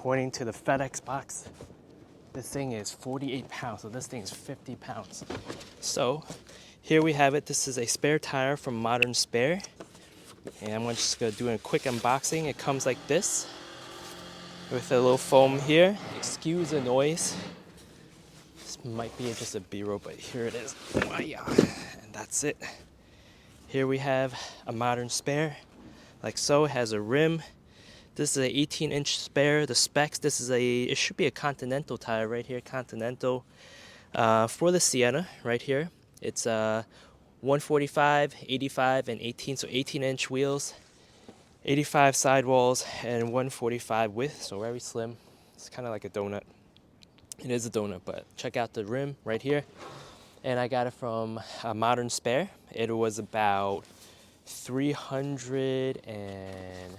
according to the FedEx box, this thing is 48 pounds, so this thing is 50 pounds. So here we have it. This is a spare tire from Modern Spare. And I'm just gonna do a quick unboxing. It comes like this with a little foam here. Excuse the noise. This might be just a B-roll, but here it is. And that's it. Here we have a Modern Spare, like so. It has a rim. This is an 18-inch spare. The specs, it should be a Continental tire right here, Continental. For the Sienna right here, it's 145, 85, and 18, so 18-inch wheels, 85 sidewalls, and 145 width, so very slim. It's kind of like a donut. It is a donut, but check out the rim right here. And I got it from a Modern Spare. It was about 300 and...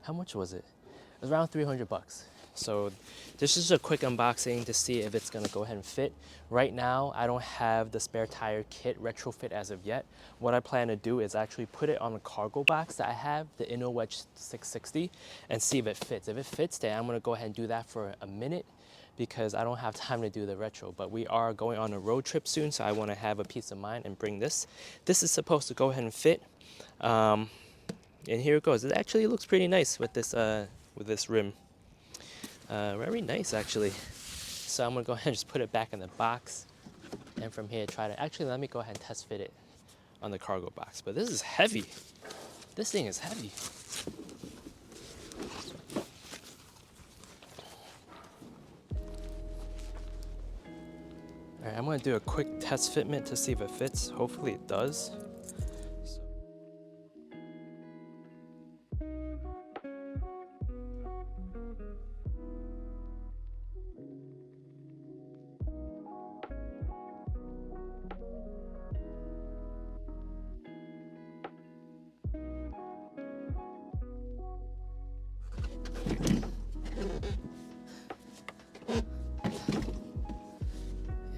how much was it? It was around 300 bucks. So this is a quick unboxing to see if it's gonna go ahead and fit. Right now, I don't have the spare tire kit retrofit as of yet. What I plan to do is actually put it on a cargo box that I have, the InnoWedge 660, and see if it fits. If it fits, then I'm gonna go ahead and do that for a minute because I don't have time to do the retro, but we are going on a road trip soon, so I wanna have a peace of mind and bring this. This is supposed to go ahead and fit. And here it goes. It actually looks pretty nice with this rim. Very nice, actually. So I'm gonna go ahead and just put it back in the box, and from here try to actually let me go ahead and test fit it on the cargo box. But this is heavy. This thing is heavy. All right, I'm gonna do a quick test fitment to see if it fits. Hopefully it does.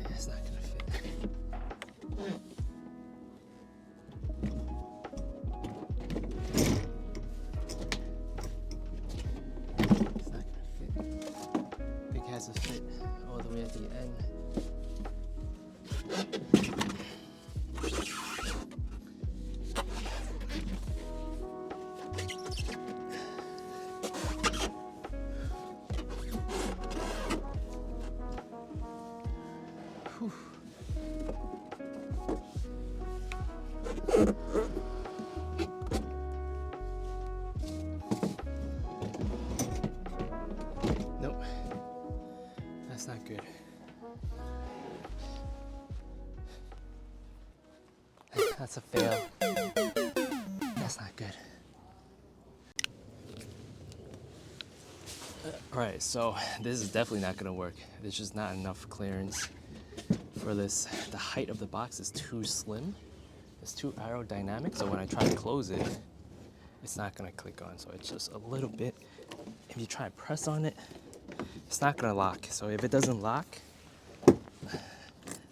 It's not gonna fit. It's not gonna fit. I think it has to fit all the way at the end. Whew. Nope, that's not good. That's a fail. That's not good. Alright, so this is definitely not gonna work. There's just not enough clearance for this. The height of the box is too slim. It's too aerodynamic, so when I try to close it, it's not gonna click on. So it's just a little bit. If you try to press on it, it's not gonna lock. So if it doesn't lock,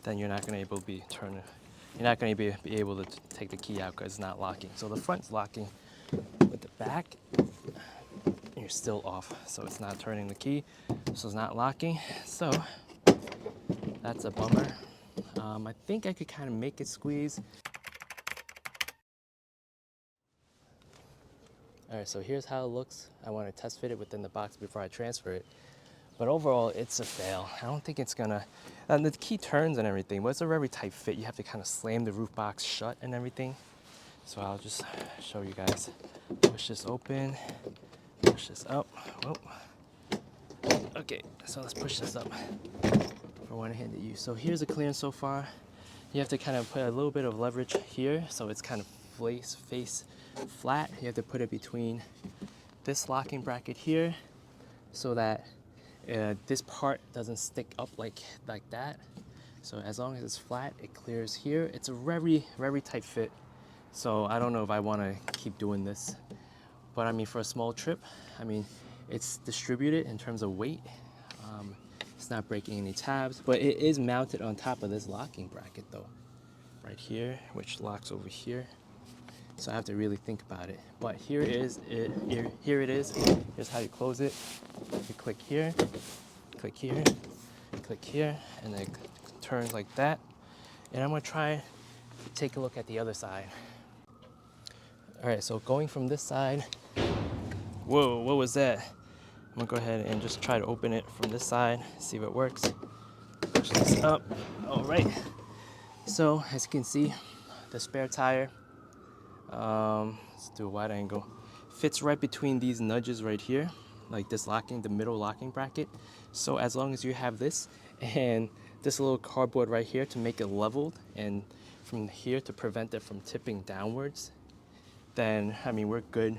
then you're not gonna able to you're not gonna be able to take the key out because it's not locking. So the front's locking, with the back, you're still off. So it's not turning the key, so it's not locking. So that's a bummer. I think I could kind of make it squeeze. All right, so here's how it looks. I want to test fit it within the box before I transfer it. But overall, it's a fail. I don't think it's gonna, and the key turns and everything, but it's a very tight fit. You have to kind of slam the roof box shut and everything. So I'll just show you guys. Push this open, push this up. Whoa. Okay, so let's push this up for one-handed use. So here's the clearance so far. You have to kind of put a little bit of leverage here, so it's kind of face flat. You have to put it between this locking bracket here, so that this part doesn't stick up like that. So as long as it's flat, it clears here. It's a very tight fit. So I don't know if I want to keep doing this, but I mean, for a small trip, I mean, it's distributed in terms of weight. It's not breaking any tabs, but it is mounted on top of this locking bracket though, right here, which locks over here. So I have to really think about it. But here it is. Here it is. Here's how you close it. You click here, click here, click here, and then it turns like that. And I'm gonna try to take a look at the other side. All right, so going from this side, whoa, what was that? I'm gonna go ahead and just try to open it from this side, see if it works. Push this up. All right. So as you can see, the spare tire, let's do a wide angle, fits right between these nudges right here, like this locking, the middle locking bracket. So as long as you have this and this little cardboard right here to make it leveled, and from here to prevent it from tipping downwards, then I mean we're good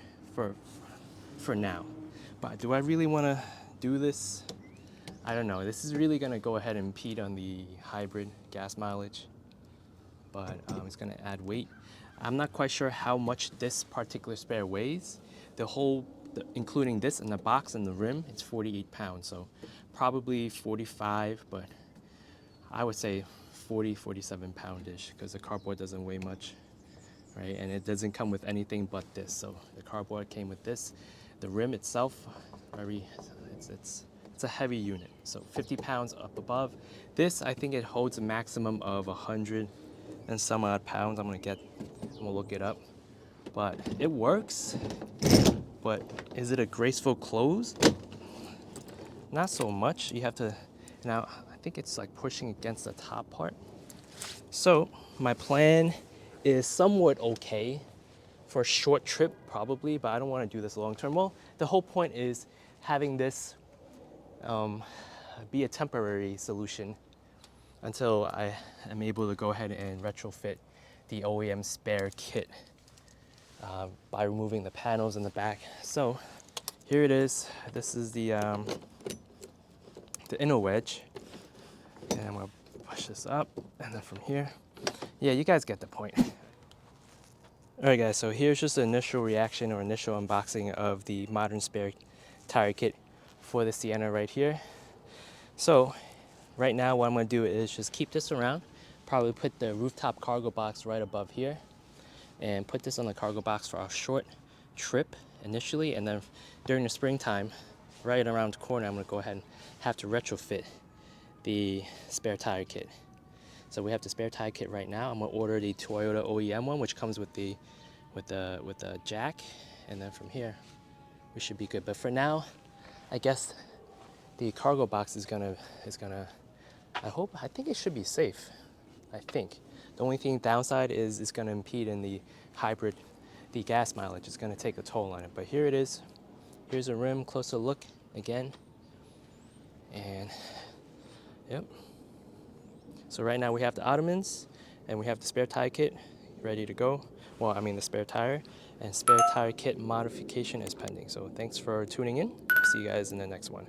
for now. But do I really want to do this? I don't know. This is really going to go ahead and impede on the hybrid gas mileage, but it's going to add weight. I'm not quite sure how much this particular spare weighs. Including this and the box and the rim, it's 48 pounds, so probably 45, but I would say 47 poundish, because the cardboard doesn't weigh much, right? And it doesn't come with anything but this. So the cardboard came with this. The rim itself, it's a heavy unit, so 50 pounds up above. This, I think it holds a maximum of 100 and some odd pounds. I'm gonna look it up, but it works. But is it a graceful close? Not so much. You have to, now I think it's like pushing against the top part. So my plan is somewhat okay for a short trip probably, but I don't want to do this long term. Well, the whole point is having this be a temporary solution until I am able to go ahead and retrofit the OEM spare kit by removing the panels in the back. So here it is. This is the inner wedge, and I'm gonna push this up, and then from here, yeah, you guys get the point. All right, guys. So here's just the initial reaction or initial unboxing of the modern spare tire kit for the Sienna right here. So right now, what I'm gonna do is just keep this around. Probably put the rooftop cargo box right above here, and put this on the cargo box for a short trip initially, and then during the springtime, right around the corner, I'm gonna go ahead and have to retrofit the spare tire kit. So we have the spare tire kit right now. I'm gonna order the Toyota OEM one, which comes with the jack, and then from here we should be good. But for now, I guess the cargo box is gonna I think it should be safe. I think. The only thing downside is it's going to impede in the hybrid, the gas mileage. It's going to take a toll on it. But here it is. Here's a rim, closer look again. And yep. So right now we have the ottomans and we have the spare tire kit ready to go. Well, I mean the spare tire, and spare tire kit modification is pending. So thanks for tuning in. See you guys in the next one.